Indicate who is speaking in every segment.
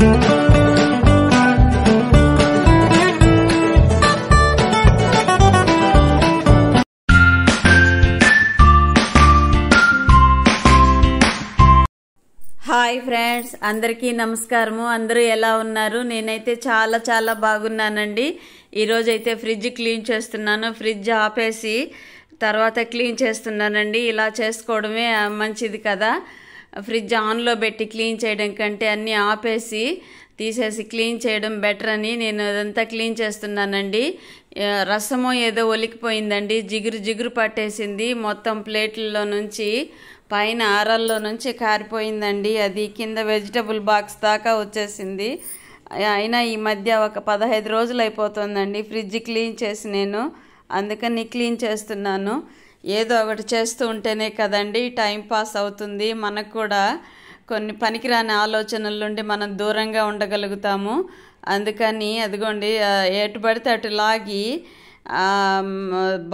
Speaker 1: Hi friends, అందరికీ నమస్కారము. అందరూ ఎలా ఉన్నారు? నేనైతే చాలా చాలా బాగున్నానండి. ఈరోజైతే ఫ్రిడ్జ్ క్లీన్ చేస్తున్నాను. ఫ్రిడ్జ్ ఆపేసి తర్వాత క్లీన్ చేస్తున్నానండి. ఇలా చేసుకోవడమే మంచిది కదా. ఫ్రిడ్జ్ ఆన్లో పెట్టి క్లీన్ చేయడం కంటే అన్నీ ఆపేసి తీసేసి క్లీన్ చేయడం బెటర్ అని నేను అదంతా క్లీన్ చేస్తున్నానండి. రసము ఏదో ఒలికిపోయిందండి, జిగురు పట్టేసింది. మొత్తం ప్లేట్లలో నుంచి పైన అరల్లో నుంచి కారిపోయిందండి. అది కింద వెజిటబుల్ బాక్స్ దాకా వచ్చేసింది. అయినా ఈ మధ్య ఒక 15 రోజులు అయిపోతుందండి ఫ్రిడ్జ్ క్లీన్ చేసి నేను. అందుకని క్లీన్ చేస్తున్నాను. ఏదో ఒకటి చేస్తూ ఉంటేనే కదండి టైం పాస్ అవుతుంది. మనకు కూడా కొన్ని పనికిరాని ఆలోచనల నుండి మనం దూరంగా ఉండగలుగుతాము. అందుకని అదిగోండి, ఎటు పడితే అటు లాగి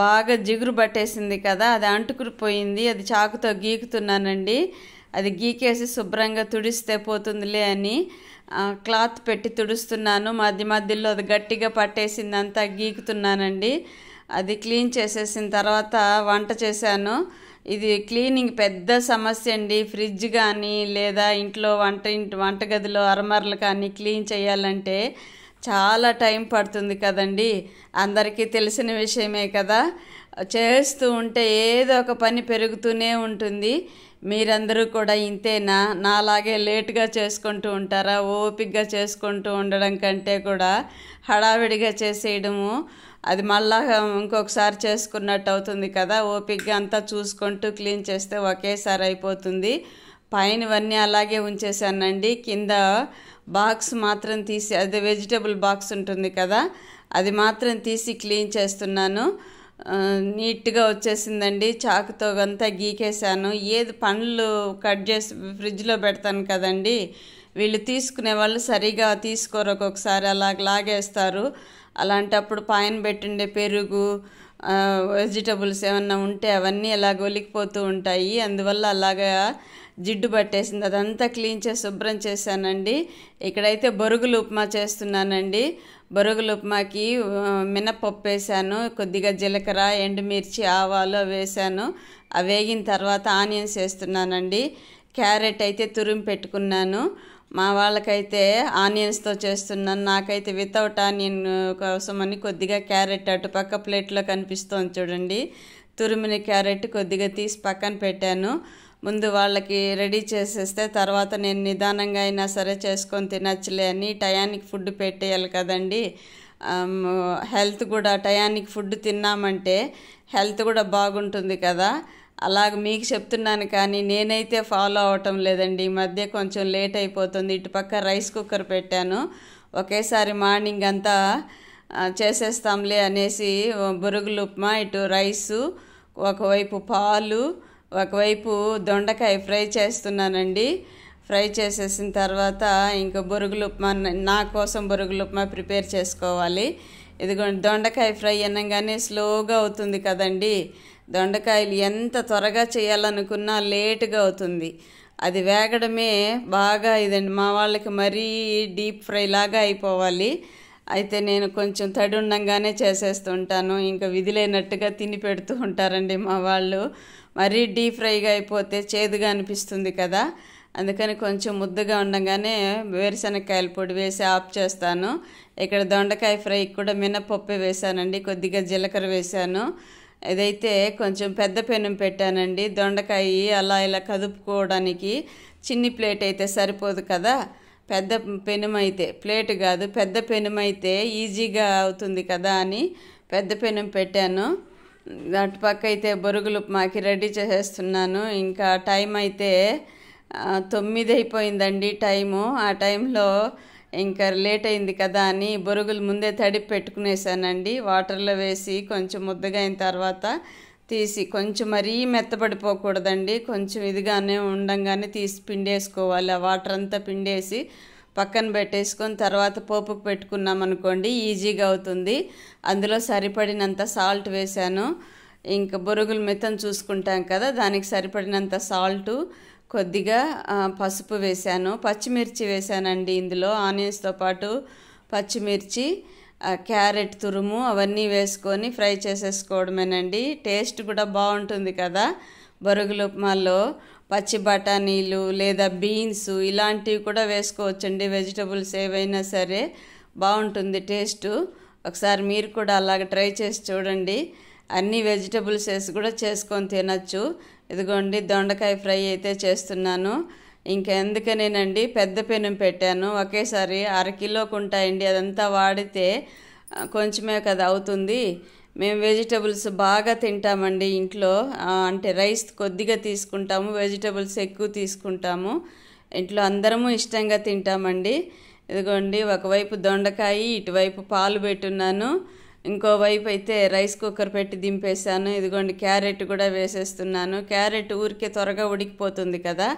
Speaker 1: బాగా జిగురు పట్టేసింది కదా, అది అంటుకుపోయింది. అది చాకుతో గీకుతున్నానండి. అది గీకేసి శుభ్రంగా తుడిస్తే పోతుందిలే అని క్లాత్ పెట్టి తుడుస్తున్నాను. మధ్యలో అది గట్టిగా పట్టేసింది, అంతా గీకుతున్నానండి. అది క్లీన్ చేసేసిన తర్వాత వంట చేశాను. ఇది క్లీనింగ్ పెద్ద సమస్య అండి. ఫ్రిడ్జ్ కానీ లేదా ఇంట్లో వంటగదిలో అరమరలు కానీ క్లీన్ చేయాలంటే చాలా టైం పడుతుంది కదండి. అందరికీ తెలిసిన విషయమే కదా. చేస్తూ ఉంటే ఏదో ఒక పని పెరుగుతూనే ఉంటుంది. మీరందరూ కూడా ఇంతేనా? నాలాగే లేటుగా చేసుకుంటూ ఉంటారా? ఓపికగా చేసుకుంటూ ఉండడం కంటే కూడా హడావిడిగా చేసేయడము, అది మళ్ళా ఇంకొకసారి చేసుకున్నట్టు అవుతుంది కదా. ఓపికగా అంతా చూసుకుంటూ క్లీన్ చేస్తే ఒకేసారి అయిపోతుంది. పైనవన్నీ అలాగే ఉంచేసానండి. కింద బాక్స్ మాత్రం తీసి, అదే వెజిటబుల్ బాక్స్ ఉంటుంది కదా, అది మాత్రం తీసి క్లీన్ చేస్తున్నాను. నీట్గా వచ్చేసిందండి. చాకుతో అంతా గీకేశాను. ఏది పండ్లు కట్ చేసి ఫ్రిడ్జ్లో పెడతాను కదండి, వీళ్ళు తీసుకునే వాళ్ళు సరిగా తీసుకోరు, ఒక్కొక్కసారి అలా లాగేస్తారు. అలాంటప్పుడు పైన పెట్టిండే పెరుగు, వెజిటబుల్స్ ఏమన్నా ఉంటే అవన్నీ అలాగ ఒలికిపోతూ ఉంటాయి. అందువల్ల అలాగా జిడ్డు పట్టేసింది. అదంతా క్లీన్ చేసి శుభ్రం చేశానండి. ఇక్కడైతే బొరుగులు ఉప్మా చేస్తున్నానండి. బొరుగులు ఉప్మాకి మినపప్పు వేసాను, కొద్దిగా జీలకర్ర, ఎండుమిర్చి, ఆవాలు వేసాను. అవి వేగిన తర్వాత ఆనియన్స్ వేస్తున్నానండి. క్యారెట్ అయితే తురిమి పెట్టుకున్నాను. మా వాళ్ళకైతే ఆనియన్స్తో చేస్తున్నాను. నాకైతే వితౌట్ ఆనియన్ కోసమని కొద్దిగా క్యారెట్ అటుపక్క ప్లేట్లో కనిపిస్తోంది చూడండి. తురిమిన క్యారెట్ కొద్దిగా తీసి పక్కన పెట్టాను. ముందు వాళ్ళకి రెడీ చేసేస్తే తర్వాత నేను నిదానంగా అయినా సరే చేసుకొని తినచ్చులే అని. టయానికి ఫుడ్ పెట్టేయాలి కదండి. హెల్త్ కూడా, టయానికి ఫుడ్ తిన్నామంటే హెల్త్ కూడా బాగుంటుంది కదా. అలాగ మీకు చెప్తున్నాను కానీ నేనైతే ఫాలో అవటం లేదండి. ఈ మధ్య కొంచెం లేట్ అయిపోతుంది. ఇటుపక్క రైస్ కుక్కర్ పెట్టాను. ఒకేసారి మార్నింగ్ అంతా చేసేస్తాంలే అనేసి బొరుగులు ఉప్మా, ఇటు రైసు, ఒకవైపు పాలు, ఒకవైపు దొండకాయ ఫ్రై చేస్తున్నానండి. ఫ్రై చేసేసిన తర్వాత ఇంకా బొరుగులు ఉప్మా, నా కోసం బొరుగులు ఉప్మా ప్రిపేర్ చేసుకోవాలి. ఇదిగోండి, దొండకాయ ఫ్రై అనగానే స్లోగా అవుతుంది కదండి. దొండకాయలు ఎంత త్వరగా చేయాలనుకున్నా లేటుగా అవుతుంది. అది వేగడమే బాగా ఇదండి. మా వాళ్ళకి మరీ డీప్ ఫ్రై లాగా అయిపోవాలి. అయితే నేను కొంచెం తడి ఉండంగానే చేసేస్తుంటాను. ఇంకా విధిలేనట్టుగా తిని పెడుతూ ఉంటారండి మా వాళ్ళు. మరీ డీప్ ఫ్రైగా అయిపోతే చేదుగా అనిపిస్తుంది కదా. అందుకని కొంచెం ముద్దగా ఉండగానే వేరుశనగకాయల పొడి వేసి ఆఫ్ చేస్తాను. ఇక్కడ దొండకాయ ఫ్రైకి కూడా మినపప్పు వేసానండి, కొద్దిగా జీలకర్ర వేసాను. ఇదైతే కొంచెం పెద్ద పెనం పెట్టానండి. దొండకాయ అలా ఇలా కదుపుకోవడానికి చిన్ని ప్లేట్ అయితే సరిపోదు కదా. పెద్ద పెనుమైతే, ప్లేట్ కాదు పెద్ద పెనుమైతే ఈజీగా అవుతుంది కదా అని పెద్ద పెనం పెట్టాను. అటుపక్క అయితే బొరుగులు మాకి రెడీ చేసేస్తున్నాను. ఇంకా టైం అయితే 9 అయిపోయిందండి టైము. ఆ టైంలో ఇంకా లేట్ అయింది కదా అని బొరుగులు ముందే తడిపి పెట్టుకునేసానండి. వాటర్లో వేసి కొంచెం ముద్దగా అయిన తర్వాత తీసి, కొంచెం మరీ మెత్తబడిపోకూడదండి, కొంచెం ఇదిగానే ఉండంగానే తీసి పిండేసుకోవాలి. ఆ వాటర్ అంతా పిండేసి పక్కన పెట్టేసుకొని తర్వాత పోపుకు పెట్టుకున్నాం అనుకోండి ఈజీగా అవుతుంది. అందులో సరిపడినంత సాల్ట్ వేసాను. ఇంకా బొరుగులు మెత్తను చూసుకుంటాం కదా, దానికి సరిపడినంత సాల్టు, కొద్దిగా పసుపు వేశాను, పచ్చిమిర్చి వేశానండి ఇందులో. ఆనియన్స్తో పాటు పచ్చిమిర్చి, క్యారెట్ తురుము అవన్నీ వేసుకొని ఫ్రై చేసేసుకోవడమేనండి. టేస్ట్ కూడా బాగుంటుంది కదా. బొరుగుల ఉప్మాలో పచ్చి బఠానీలు లేదా బీన్స్ ఇలాంటివి కూడా వేసుకోవచ్చండి. వెజిటబుల్స్ ఏవైనా సరే బాగుంటుంది టేస్టు. ఒకసారి మీరు కూడా అలాగ ట్రై చేసి చూడండి. అన్ని వెజిటబుల్స్ వేసి కూడా చేసుకొని తినచ్చు. ఇదిగోండి దొండకాయ ఫ్రై అయితే చేస్తున్నాను. ఇంకెందుకనేనండి పెద్ద పెనం పెట్టాను. ఒకేసారి 1/2 కిలోకు ఉంటాయండి. అదంతా వాడితే కొంచెమే కదా అవుతుంది. మేము వెజిటబుల్స్ బాగా తింటామండి ఇంట్లో. అంటే రైస్ కొద్దిగా తీసుకుంటాము, వెజిటబుల్స్ ఎక్కువ తీసుకుంటాము. ఇంట్లో అందరము ఇష్టంగా తింటామండి. ఇదిగోండి ఒకవైపు దొండకాయ, ఇటువైపు పాలు పెట్టున్నాను. ఇంకోవైపు అయితే రైస్ కుక్కర్ పెట్టి దింపేశాను. ఇదిగోండి క్యారెట్ కూడా వేసేస్తున్నాను. క్యారెట్ ఊరికే త్వరగా ఉడికిపోతుంది కదా.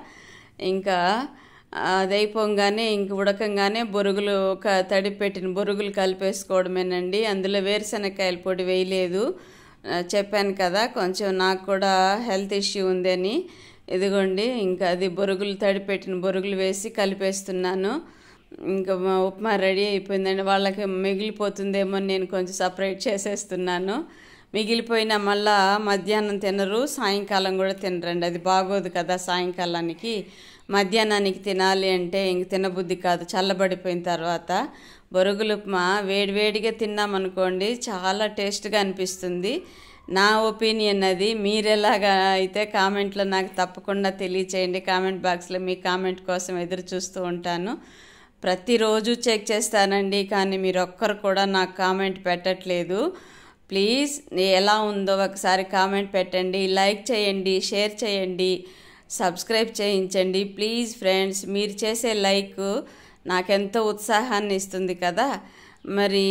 Speaker 1: ఇంకా అది అయిపోగానే ఇంక ఉడకంగానే బొరుగులు తడిపెట్టిన బొరుగులు కలిపేసుకోవడమేనండి. అందులో వేరుశనగకాయల పొడి వేయలేదు. చెప్పాను కదా కొంచెం నాకు కూడా హెల్త్ ఇష్యూ ఉందని. ఇదిగోండి ఇంకా అది బొరుగులు తడిపెట్టిన బొరుగులు వేసి కలిపేస్తున్నాను. ఇంకా ఉప్మా రెడీ అయిపోయిందండి. వాళ్ళకి మిగిలిపోతుందేమో నేను కొంచెం సపరేట్ చేసేస్తున్నాను. మిగిలిపోయిన మళ్ళా మధ్యాహ్నం తినరు, సాయంకాలం కూడా తినరండి. అది బాగోదు కదా. సాయంకాలానికి మధ్యాహ్నానికి తినాలి అంటే ఇంక తినబుద్ధి కాదు చల్లబడిపోయిన తర్వాత. బొరుగులు ఉప్మా వేడివేడిగా తిన్నామనుకోండి చాలా టేస్ట్గా అనిపిస్తుంది. నా ఒపీనియన్ అది. మీరెలాగా అయితే కామెంట్లో నాకు తప్పకుండా తెలియచేయండి. కామెంట్ బాక్స్లో మీ కామెంట్ కోసం ఎదురు చూస్తూ ఉంటాను. ప్రతిరోజు చెక్ చేస్తానండి, కానీ మీరు ఒక్కరు కూడా నాకు కామెంట్ పెట్టట్లేదు. ప్లీజ్ ఎలా ఉందో ఒకసారి కామెంట్ పెట్టండి, లైక్ చేయండి, షేర్ చేయండి, సబ్స్క్రైబ్ చేయించండి ప్లీజ్ ఫ్రెండ్స్. మీరు చేసే లైక్ నాకెంతో ఉత్సాహాన్ని ఇస్తుంది కదా. మరి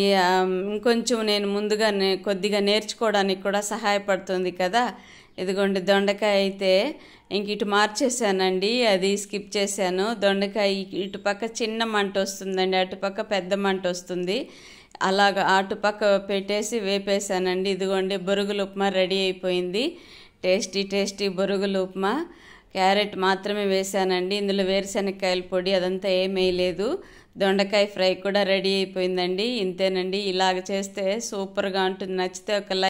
Speaker 1: ఇంకొంచెం నేను ముందుగా కొద్దిగా నేర్చుకోవడానికి కూడా సహాయపడుతుంది కదా. ఇదిగోండి దొండకాయ అయితే ఇంక ఇటు మార్చేసానండి, అది స్కిప్ చేశాను. దొండకాయ ఇటుపక్క చిన్న మంట వస్తుందండి, అటుపక్క పెద్ద మంట వస్తుంది. అలాగ అటుపక్క పెట్టేసి వేపేసానండి. ఇదిగోండి బొరుగుల ఉప్మా రెడీ అయిపోయింది. టేస్టీ టేస్టీ బొరుగుల ఉప్మా. క్యారెట్ మాత్రమే వేసానండి, ఇందులో వేరుశనగకాయల పొడి అదంతా ఏం వేయలేదు. దొండకాయ ఫ్రై కూడా రెడీ అయిపోయిందండి. ఇంతేనండి. ఇలాగ చేస్తే సూపర్గా ఉంటుంది. నచ్చితే ఒక లైక్